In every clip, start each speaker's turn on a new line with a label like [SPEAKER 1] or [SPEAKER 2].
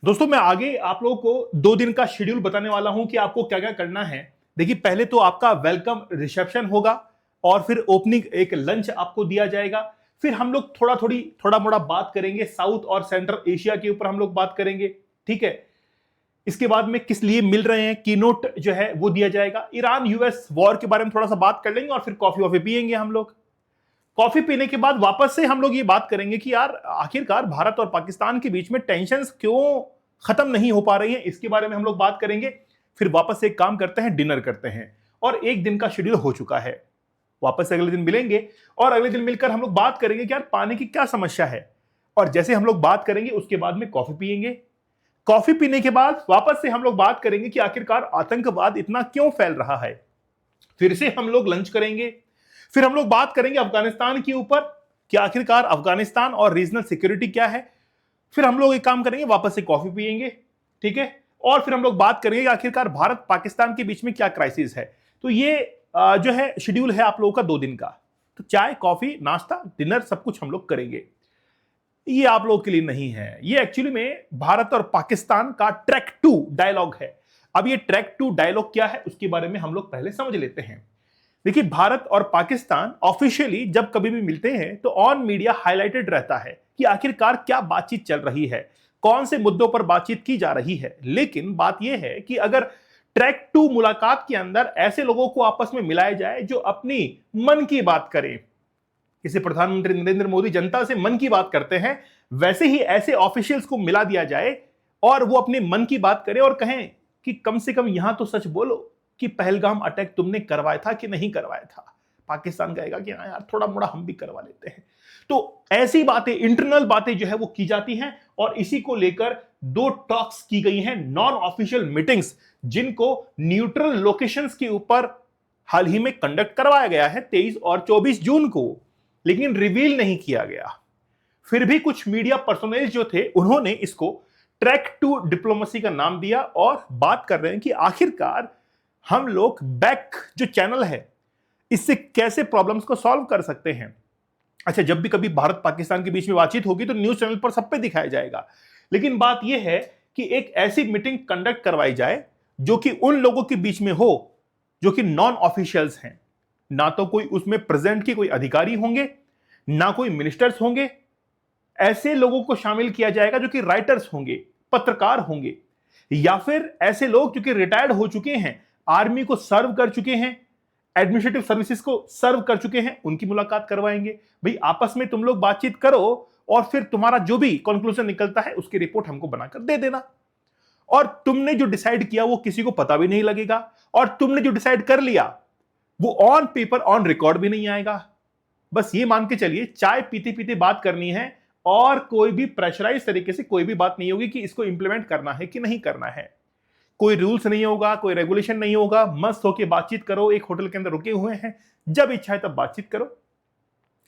[SPEAKER 1] दोस्तों मैं आगे आप लोगों को 2 दिन का शेड्यूल बताने वाला हूं कि आपको क्या क्या करना है। देखिए पहले तो आपका वेलकम रिसेप्शन होगा और फिर ओपनिंग एक लंच आपको दिया जाएगा। फिर हम लोग थोड़ा मोड़ा बात करेंगे साउथ और सेंट्रल एशिया के ऊपर हम लोग बात करेंगे। ठीक है। इसके बाद में किस लिए मिल रहे हैं कीनोट जो है वो दिया जाएगा। ईरान यूएस वॉर के बारे में थोड़ा सा बात कर लेंगे और फिर कॉफी वॉफी पियेंगे हम लोग। कॉफी पीने के बाद वापस से हम लोग ये बात करेंगे कि यार आखिरकार भारत और पाकिस्तान के बीच में टेंशन्स क्यों खत्म नहीं हो पा रही हैं, इसके बारे में हम लोग बात करेंगे। फिर वापस से एक काम करते हैं, डिनर करते हैं और एक दिन का शेड्यूल हो चुका है। वापस से अगले दिन मिलेंगे और अगले दिन मिलकर हम लोग बात करेंगे कि यार पानी की क्या समस्या है। और जैसे हम लोग बात करेंगे उसके बाद में कॉफी पियेंगे। कॉफी पीने के बाद वापस से हम लोग बात करेंगे कि आखिरकार आतंकवाद इतना क्यों फैल रहा है। फिर से हम लोग लंच करेंगे। फिर हम लोग बात करेंगे अफगानिस्तान के ऊपर कि आखिरकार अफगानिस्तान और रीजनल सिक्योरिटी क्या है। फिर हम लोग एक काम करेंगे, वापस से कॉफी पियेंगे। ठीक है। और फिर हम लोग बात करेंगे आखिरकार भारत पाकिस्तान के बीच में क्या क्राइसिस है। तो ये जो है शेड्यूल है आप लोगों का 2 दिन का। तो चाय कॉफी नाश्ता डिनर सब कुछ हम लोग करेंगे। ये आप लोगों के लिए नहीं है, ये एक्चुअली में भारत और पाकिस्तान का ट्रैक 2 डायलॉग है। अब ये ट्रैक 2 डायलॉग क्या है उसके बारे में हम लोग पहले समझ लेते हैं। देखिए भारत और पाकिस्तान ऑफिशियली जब कभी भी मिलते हैं तो ऑन मीडिया हाईलाइटेड रहता है कि आखिरकार क्या बातचीत चल रही है, कौन से मुद्दों पर बातचीत की जा रही है। लेकिन बात यह है कि अगर ट्रैक 2 मुलाकात के अंदर ऐसे लोगों को आपस में मिलाया जाए जो अपनी मन की बात करें, जैसे प्रधानमंत्री नरेंद्र मोदी जनता से मन की बात करते हैं, वैसे ही ऐसे ऑफिशियल्स को मिला दिया जाए और वो अपने मन की बात करें और कहें कि कम से कम यहां तो सच बोलो कि पहलगाम अटैक तुमने करवाया था कि नहीं करवाया था। पाकिस्तान कहेगा कि हाँ यार थोड़ा मोड़ा हम भी करवा लेते हैं। तो ऐसी बातें, इंटरनल बातें जो है वो की जाती हैं और इसी को लेकर 2 टॉक्स की गई हैं, नॉन ऑफिशियल मीटिंग्स, जिनको न्यूट्रल लोकेशंस के ऊपर हाल ही में कंडक्ट करवाया गया है 23 और 24 जून को, लेकिन रिवील नहीं किया गया। फिर भी कुछ मीडिया पर्सनल जो थे उन्होंने इसको ट्रैक 2 डिप्लोमेसी का नाम दिया और बात कर रहे हैं कि आखिरकार हम लोग बैक जो चैनल है इससे कैसे प्रॉब्लम्स को सॉल्व कर सकते हैं। अच्छा, जब भी कभी भारत पाकिस्तान के बीच में बातचीत होगी तो न्यूज चैनल पर सब पे दिखाया जाएगा, लेकिन बात यह है कि एक ऐसी मीटिंग कंडक्ट करवाई जाए जो कि उन लोगों के बीच में हो जो कि नॉन ऑफिशियल्स हैं। ना तो कोई उसमें प्रेजेंट के कोई अधिकारी होंगे, ना कोई मिनिस्टर्स होंगे। ऐसे लोगों को शामिल किया जाएगा जो कि राइटर्स होंगे, पत्रकार होंगे, या फिर ऐसे लोग जो कि रिटायर्ड हो चुके हैं, आर्मी को सर्व कर चुके हैं, एडमिनिस्ट्रेटिव सर्विसेज को सर्व कर चुके हैं, उनकी मुलाकात करवाएंगे। भाई आपस में तुम लोग बातचीत करो और फिर तुम्हारा जो भी कंक्लूजन निकलता है उसकी रिपोर्ट हमको बनाकर दे देना। और तुमने जो डिसाइड किया वो किसी को पता भी नहीं लगेगा, और तुमने जो डिसाइड कर लिया वो ऑन पेपर ऑन रिकॉर्ड भी नहीं आएगा। बस ये मान के चलिए चाय पीते पीते बात करनी है और कोई भी प्रेशराइज तरीके से कोई भी बात नहीं होगी कि इसको इंप्लीमेंट करना है कि नहीं करना है। कोई रूल्स नहीं होगा, कोई रेगुलेशन नहीं होगा। मस्त होके बातचीत करो, एक होटल के अंदर रुके हुए हैं, जब इच्छा है तब बातचीत करो।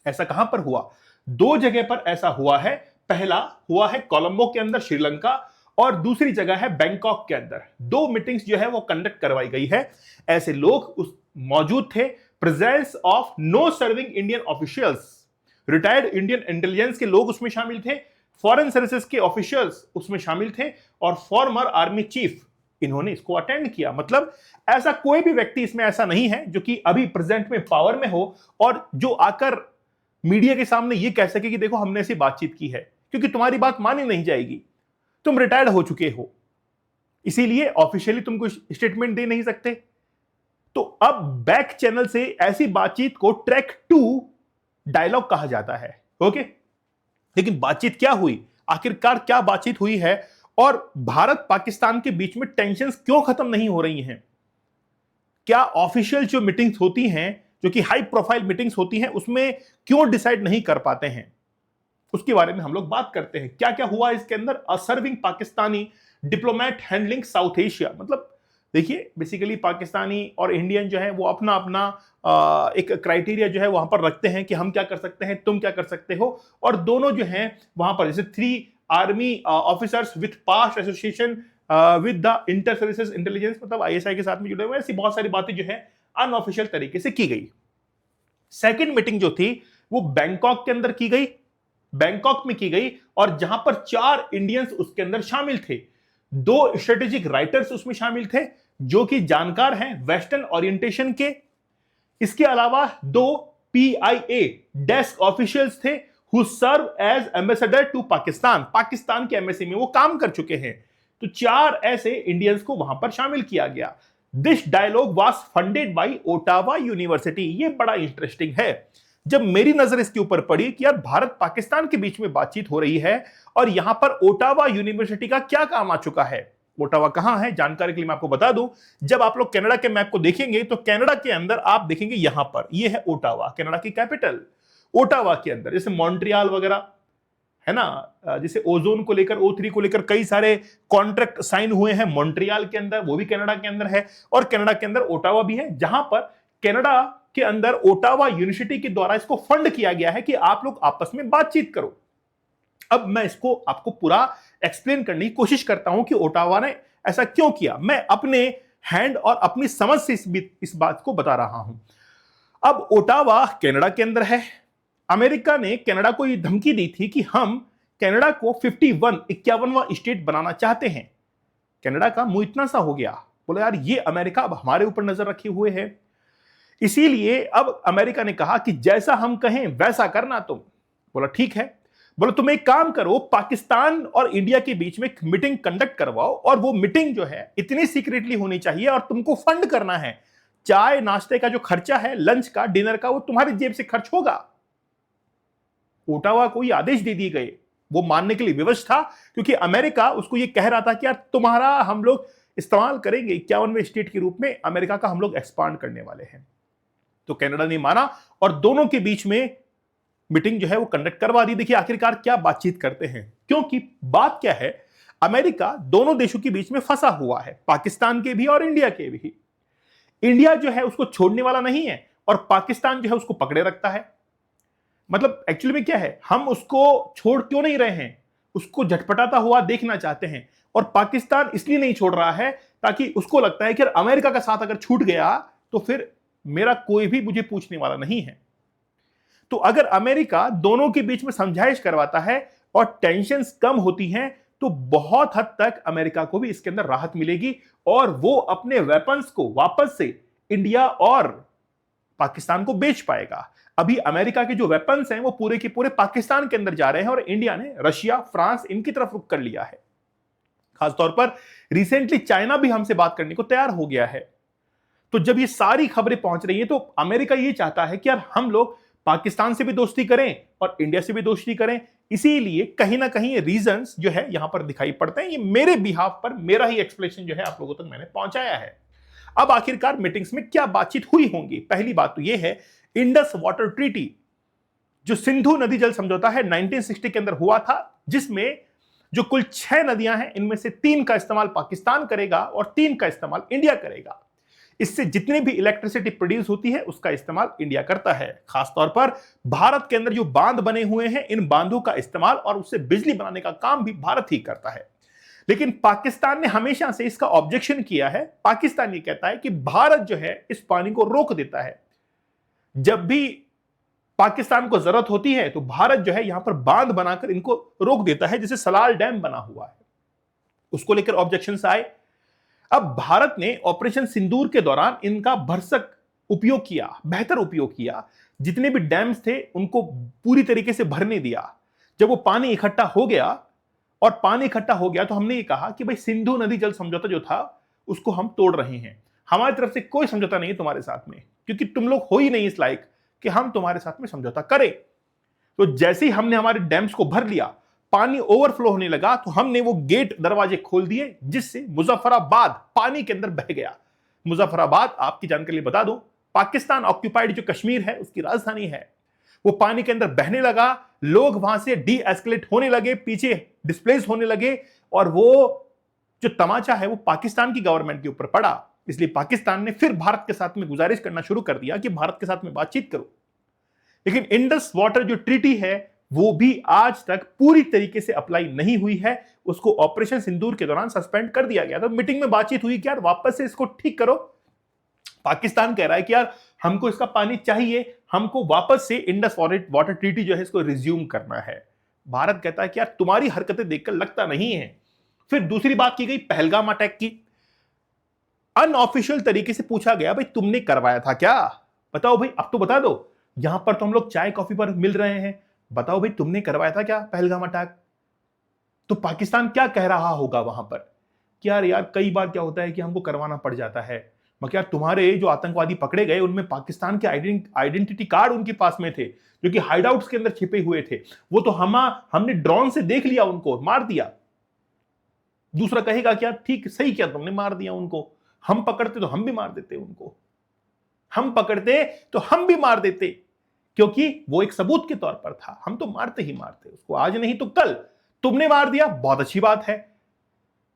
[SPEAKER 1] ऐसा कहां पर हुआ? 2 जगह पर ऐसा हुआ है। पहला हुआ है कोलंबो के अंदर श्रीलंका, और दूसरी जगह है बैंकॉक के अंदर। 2 मीटिंग्स जो है वो कंडक्ट करवाई गई है। ऐसे लोग उस मौजूद थे। Presence of no serving Indian officials, retired Indian intelligence के लोग उसमें शामिल थे, फॉरेन सर्विसेज के ऑफिशियल्स उसमें शामिल थे, और फॉर्मर आर्मी चीफ, इन्होंने इसको अटेंड किया। मतलब ऐसा कोई भी व्यक्ति इसमें ऐसा नहीं है जो कि अभी प्रेजेंट में पावर में हो और जो आकर मीडिया के सामने ये कह सके कि देखो हमने ऐसी बातचीत की है, क्योंकि तुम्हारी बात मानी नहीं जाएगी। तुम रिटायर्ड हो चुके हो, इसीलिए ऑफिशियली तुम कोई स्टेटमेंट दे नहीं सकते। तो अब बैक चैनल से ऐसी बातचीत को ट्रैक 2 डायलॉग कहा जाता है। ओके, लेकिन बातचीत क्या हुई, आखिरकार क्या बातचीत हुई है, और भारत पाकिस्तान के बीच में टेंशन्स क्यों खत्म नहीं हो रही हैं? क्या ऑफिशियल जो मीटिंग्स होती हैं, जो कि हाई प्रोफाइल मीटिंग्स होती हैं, उसमें क्यों डिसाइड नहीं कर पाते हैं? उसके बारे में हम लोग बात करते हैं। क्या क्या हुआ इसके अंदर। A serving Pakistani diplomat handling South Asia. मतलब देखिए बेसिकली पाकिस्तानी और इंडियन जो है वो अपना अपना एक क्राइटेरिया जो है वहां पर रखते हैं कि हम क्या कर सकते हैं, तुम क्या कर सकते हो। और दोनों जो हैं वहां पर, जैसे 3 army officers with past association with the inter services intelligence, मतलब आईएसआई के साथ में जुड़े हुए, ऐसी बहुत सारी बातें जो है अनऑफिशियल तरीके से की गई। सेकेंड मीटिंग जो थी वो बैंकॉक के अंदर की गई। बैंकॉक में की गई, और जहां पर 4 इंडियंस उसके अंदर शामिल थे। 2 स्ट्रेटेजिक राइटर्स उसमें शामिल थे जो कि जानकार हैं वेस्टर्न ओरिएंटेशन के। इसके अलावा 2 PIA डेस्क ऑफिशियल्स थे who serve as ambassador to Pakistan. Pakistan के एम्बेसी में वो काम कर चुके हैं। तो 4 ऐसे इंडियंस को वहां पर शामिल किया गया। This dialogue was funded by Ottawa university. ये बड़ा इंटरेस्टिंग है। जब मेरी नजर इसके ऊपर पड़ी कि यार भारत पाकिस्तान के बीच में बातचीत हो रही है और यहां पर ओटावा यूनिवर्सिटी का क्या काम आ चुका है। ओटावा कहां है, जानकारी के लिए मैं आपको बता दूं, जब आप लोग कनाडा के मैप को देखेंगे तो कनाडा के अंदर आप देखेंगे यहां पर ये है ओटावा, कनाडा की कैपिटल। ओटावा के अंदर जैसे मॉन्ट्रियल वगैरह है ना, जैसे ओजोन को लेकर, O3 को लेकर कई सारे कॉन्ट्रैक्ट साइन हुए हैं मॉन्ट्रियल के अंदर, वो भी कनाडा के अंदर है। और कनाडा के अंदर ओटावा भी है, जहां पर कनाडा के अंदर ओटावा यूनिवर्सिटी के द्वारा इसको फंड किया गया है कि आप लोग आपस में बातचीत करो। अब मैं इसको आपको पूरा एक्सप्लेन करने की कोशिश करता हूं कि ओटावा ने ऐसा क्यों किया। मैं अपने हैंड और अपनी समझ से इस बात को बता रहा हूं। अब ओटावा कनाडा के अंदर है। अमेरिका ने कनाडा को यह धमकी दी थी कि हम कनाडा को 51वां स्टेट बनाना चाहते हैं। कनाडा का मुंह इतना सा हो गया, बोला यार ये अमेरिका अब हमारे ऊपर नजर रखे हुए है। इसीलिए अब अमेरिका ने कहा कि जैसा हम कहें वैसा करना तुम। बोला ठीक है। बोला तुम एक काम करो, पाकिस्तान और इंडिया के बीच में एक मीटिंग कंडक्ट करवाओ, और वो मीटिंग जो है इतनी सीक्रेटली होनी चाहिए और तुमको फंड करना है। चाय नाश्ते का जो खर्चा है, लंच का, डिनर का, वो तुम्हारी जेब से खर्च होगा। ओटावा को ये आदेश दे दिए गए। वो मानने के लिए विवश था क्योंकि अमेरिका उसको ये कह रहा था कि यार तुम्हारा हम लोग इस्तेमाल करेंगे, 51वें स्टेट के रूप में अमेरिका का हम लोग एक्सपांड करने वाले हैं। तो कनाडा ने माना और दोनों के बीच में मीटिंग जो है वो कंडक्ट करवा दी। देखिए आखिरकार क्या बातचीत करते हैं, क्योंकि बात क्या है, अमेरिका दोनों देशों के बीच में फंसा हुआ है, पाकिस्तान के भी और इंडिया के भी। इंडिया जो है उसको छोड़ने वाला नहीं है और पाकिस्तान जो है उसको पकड़े रखता है। मतलब एक्चुअली में क्या है, हम उसको छोड़ क्यों नहीं रहे हैं, उसको झटपटाता हुआ देखना चाहते हैं। और पाकिस्तान इसलिए नहीं छोड़ रहा है ताकि उसको लगता है कि अमेरिका का साथ अगर छूट गया तो फिर मेरा कोई भी मुझे पूछने वाला नहीं है। तो अगर अमेरिका दोनों के बीच में समझाइश करवाता है और टेंशन्स कम होती हैं तो बहुत हद तक अमेरिका को भी इसके अंदर राहत मिलेगी और वो अपने वेपन्स को वापस से इंडिया और पाकिस्तान को बेच पाएगा। अभी अमेरिका के जो वेपन्स हैं वो पूरे के पूरे पाकिस्तान के अंदर जा रहे हैं और इंडिया ने रशिया, फ्रांस इनकी तरफ रुख कर लिया है। खासतौर पर रिसेंटली चाइना भी हमसे बात करने को तैयार हो गया है। तो जब ये सारी खबरें पहुंच रही हैं तो अमेरिका ये चाहता है कि यार हम लोग पाकिस्तान से भी दोस्ती करें और इंडिया से भी दोस्ती करें। इसीलिए कहीं ना कहीं ये रीजंस जो है यहां पर दिखाई पड़ते हैं। ये मेरे बिहाफ पर मेरा ही एक्सप्लेनेशन जो है आप लोगों तक मैंने पहुंचाया है। अब आखिरकार मीटिंग्स में क्या बातचीत हुई होंगी। पहली बात तो यह है, इंडस वाटर ट्रीटी जो सिंधु नदी जल समझौता है 1960 के अंदर हुआ था, जिसमें जो कुल 6 नदियां हैं इनमें से 3 का इस्तेमाल पाकिस्तान करेगा और 3 का इस्तेमाल इंडिया करेगा। इससे जितनी भी इलेक्ट्रिसिटी प्रोड्यूस होती है उसका इस्तेमाल इंडिया करता है। खासतौर पर भारत के अंदर जो बांध बने हुए हैं इन बांधों का इस्तेमाल और उससे बिजली बनाने का काम भी भारत ही करता है। लेकिन पाकिस्तान ने हमेशा से इसका ऑब्जेक्शन किया है। पाकिस्तान ये कहता है कि भारत जो है इस पानी को रोक देता है। जब भी पाकिस्तान को जरूरत होती है तो भारत जो है यहां पर बांध बनाकर इनको रोक देता है, जैसे सलाल डैम बना हुआ है। उसको लेकर ऑब्जेक्शंस आए। अब भारत ने ऑपरेशन सिंदूर के दौरान इनका भरसक उपयोग किया, बेहतर उपयोग किया। जितने भी डैम्स थे उनको पूरी तरीके से भरने दिया। जब वो पानी इकट्ठा हो गया और पानी इकट्ठा हो गया तो हमने ये कहा कि भाई सिंधु नदी जल समझौता जो था उसको हम तोड़ रहे हैं। हमारी तरफ से कोई समझौता नहीं है तुम्हारे साथ में, क्योंकि तुम लोग हो ही नहीं इस लायक कि हम तुम्हारे साथ में समझौता करें। तो जैसे ही हमने हमारे डैम्स को भर लिया, पानी ओवरफ्लो होने लगा, तो हमने वो गेट दरवाजे खोल दिए जिससे मुजफ्फराबाद पानी के अंदर बह गया। मुजफ्फराबाद आपकी जानकारी लिए बता दूं, पाकिस्तान ऑक्यूपाइड जो कश्मीर है उसकी राजधानी है। वो पानी के अंदर बहने लगा, लोग वहां से डी एस्केलेट होने लगे, पीछे डिस्प्लेस होने लगे और वो जो तमाचा है वो पाकिस्तान की गवर्नमेंट के ऊपर पड़ा। इसलिए पाकिस्तान ने फिर भारत के साथ में गुजारिश करना शुरू कर दिया कि भारत के साथ में बातचीत करो। लेकिन इंडस वाटर जो ट्रीटी है वो भी आज तक पूरी तरीके से अप्लाई नहीं हुई है। उसको ऑपरेशन सिंदूर के दौरान सस्पेंड कर दिया गया। तो मीटिंग में बातचीत हुई कि यार वापस से इसको ठीक करो। पाकिस्तान कह रहा है कि यार हमको इसका पानी चाहिए, हमको वापस से इंडस वाटर ट्रीटी जो है इसको रिज्यूम करना है। भारत कहता है कि यार तुम्हारी हरकतें देखकर लगता नहीं है। फिर दूसरी बात की गई पहलगाम अटैक की। अनऑफिशियल तरीके से पूछा गया भाई तुमने करवाया था क्या? बताओ भाई, अब तो बता दो। यहां पर तो हम लोग चाय कॉफी पर मिल रहे हैं, बताओ भाई तुमने करवाया था क्या पहलगाम अटैक? तो पाकिस्तान क्या कह रहा होगा वहां पर कि यार यार कई बार क्या होता है कि हमको करवाना पड़ जाता है, मगर यार तुम्हारे जो आतंकवादी पकड़े गए उनमें पाकिस्तान के आइडेंटिटी कार्ड उनके पास में थे, जो कि हाइडआउट्स के अंदर छिपे हुए थे। वो तो हमने ड्रोन से देख लिया, उनको मार दिया। दूसरा कहेगा क्या ठीक सही किया तुमने, मार दिया उनको। हम पकड़ते तो हम भी मार देते उनको, हम पकड़ते तो हम भी मार देते, क्योंकि वो एक सबूत के तौर पर था। हम तो मारते ही मारते उसको, आज नहीं तो कल। तुमने मार दिया, बहुत अच्छी बात है।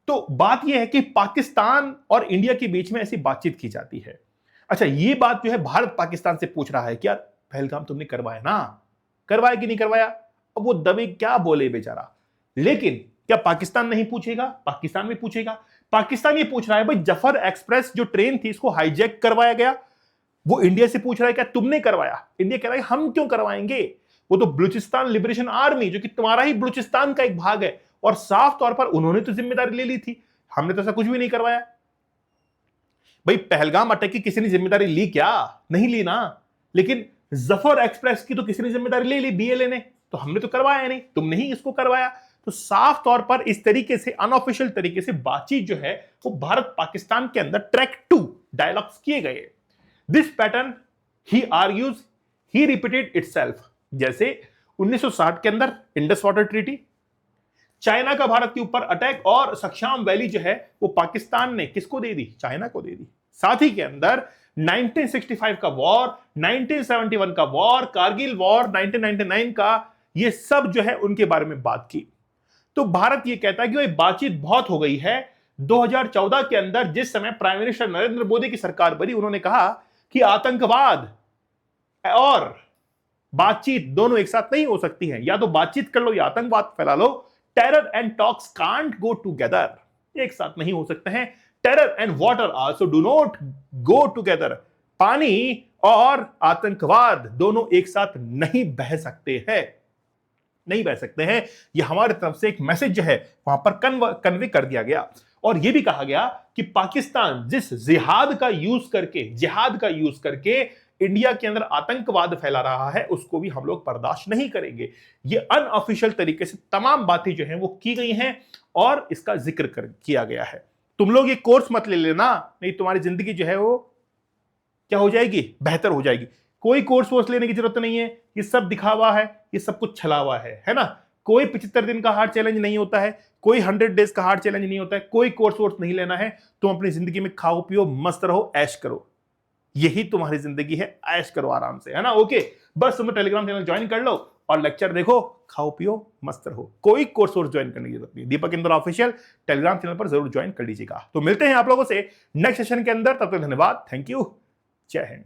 [SPEAKER 1] तो बात यह है कि पाकिस्तान और इंडिया के बीच में ऐसी बातचीत की जाती है। अच्छा, ये बात जो है भारत पाकिस्तान से पूछ रहा है कि यार पहलगाम तुमने करवाया ना, करवाया कि नहीं करवाया? अब वो दबे क्या बोले बेचारा। लेकिन क्या पाकिस्तान नहीं पूछेगा? पाकिस्तान भी पूछेगा। पाकिस्तान ये पूछ रहा है भाई जफर एक्सप्रेस जो ट्रेन थी इसको हाईजैक करवाया गया, वो इंडिया से पूछ रहा है क्या तुमने करवाया? इंडिया कह रहा है हम क्यों करवाएंगे, वो तो बलूचिस्तान लिबरेशन आर्मी जो कि तुम्हारा ही बलूचिस्तान का एक भाग है, और साफ तौर पर उन्होंने तो जिम्मेदारी ले ली थी, हमने तो ऐसा कुछ भी नहीं करवाया। भाई पहलगाम अटैक की किसी ने जिम्मेदारी ली क्या? नहीं ली ना। लेकिन जफर एक्सप्रेस की तो किसी ने जिम्मेदारी ले ली, बीएलए ने, तो हमने तो करवाया नहीं, तुमने ही इसको करवाया। तो साफ तौर पर इस तरीके से अनऑफिशियल तरीके से बातचीत जो है वो भारत पाकिस्तान के अंदर ट्रैक 2 डायलॉग्स किए गए। This pattern he argues he repeated itself. जैसे 1960 के अंदर इंडस वाटर ट्रीटी, चाइना का भारत के ऊपर अटैक और सक्षाम वैली जो है वो पाकिस्तान ने किसको दे दी? चाइना को दे दी। साथ ही के अंदर 1965 का वॉर, 1971 का वॉर, कारगिल वॉर, 1999 का, ये सब जो है उनके बारे में बात की। तो भारत ये कहता है कि भाई बातचीत बहुत हो गई है। 2014 के अंदर जिस समय प्राइम मिनिस्टर नरेंद्र मोदी की सरकार बनी, उन्होंने कहा कि आतंकवाद और बातचीत दोनों एक साथ नहीं हो सकती है, या तो बातचीत कर लो या आतंकवाद फैला लो। Terror and talks can't go together, एक साथ नहीं हो सकते हैं। Terror and water also do not go together, पानी और आतंकवाद दोनों एक साथ नहीं बह सकते हैं, नहीं बह सकते हैं। यह हमारी तरफ से एक मैसेज जो है वहां पर कन्वे कर दिया गया। और यह भी कहा गया कि पाकिस्तान जिस जिहाद का यूज करके इंडिया के अंदर आतंकवाद फैला रहा है उसको भी हम लोग बर्दाश्त नहीं करेंगे। ये अनऑफिशियल तरीके से तमाम बातें जो हैं वो की गई हैं और इसका जिक्र किया गया है। तुम लोग ये कोर्स मत ले लेना, नहीं तुम्हारी जिंदगी जो है वो क्या हो जाएगी, बेहतर हो जाएगी। कोई कोर्स वोर्स लेने की जरूरत नहीं है, ये सब दिखावा है, ये सब कुछ छलावा है ना। कोई 75 दिन का हार्ड चैलेंज नहीं होता है, कोई 100 डेज का हार्ड चैलेंज नहीं होता है, कोई कोर्स वोर्स नहीं लेना है। तुम अपनी जिंदगी में खाओ पियो मस्त रहो, ऐश करो, यही तुम्हारी जिंदगी है, ऐश करो आराम से, है ना। ओके, बस तुम टेलीग्राम चैनल ज्वाइन कर लो और लेक्चर देखो, खाओ पियो मस्त रहो, कोई कोर्स वोर्स ज्वाइन करने की जरूरत नहीं। दीपक इंदौर ऑफिशियल टेलीग्राम चैनल पर जरूर ज्वाइन कर लीजिएगा। तो मिलते हैं आप लोगों से नेक्स्ट सेशन के अंदर, तब तक धन्यवाद, थैंक यू, जय हिंद।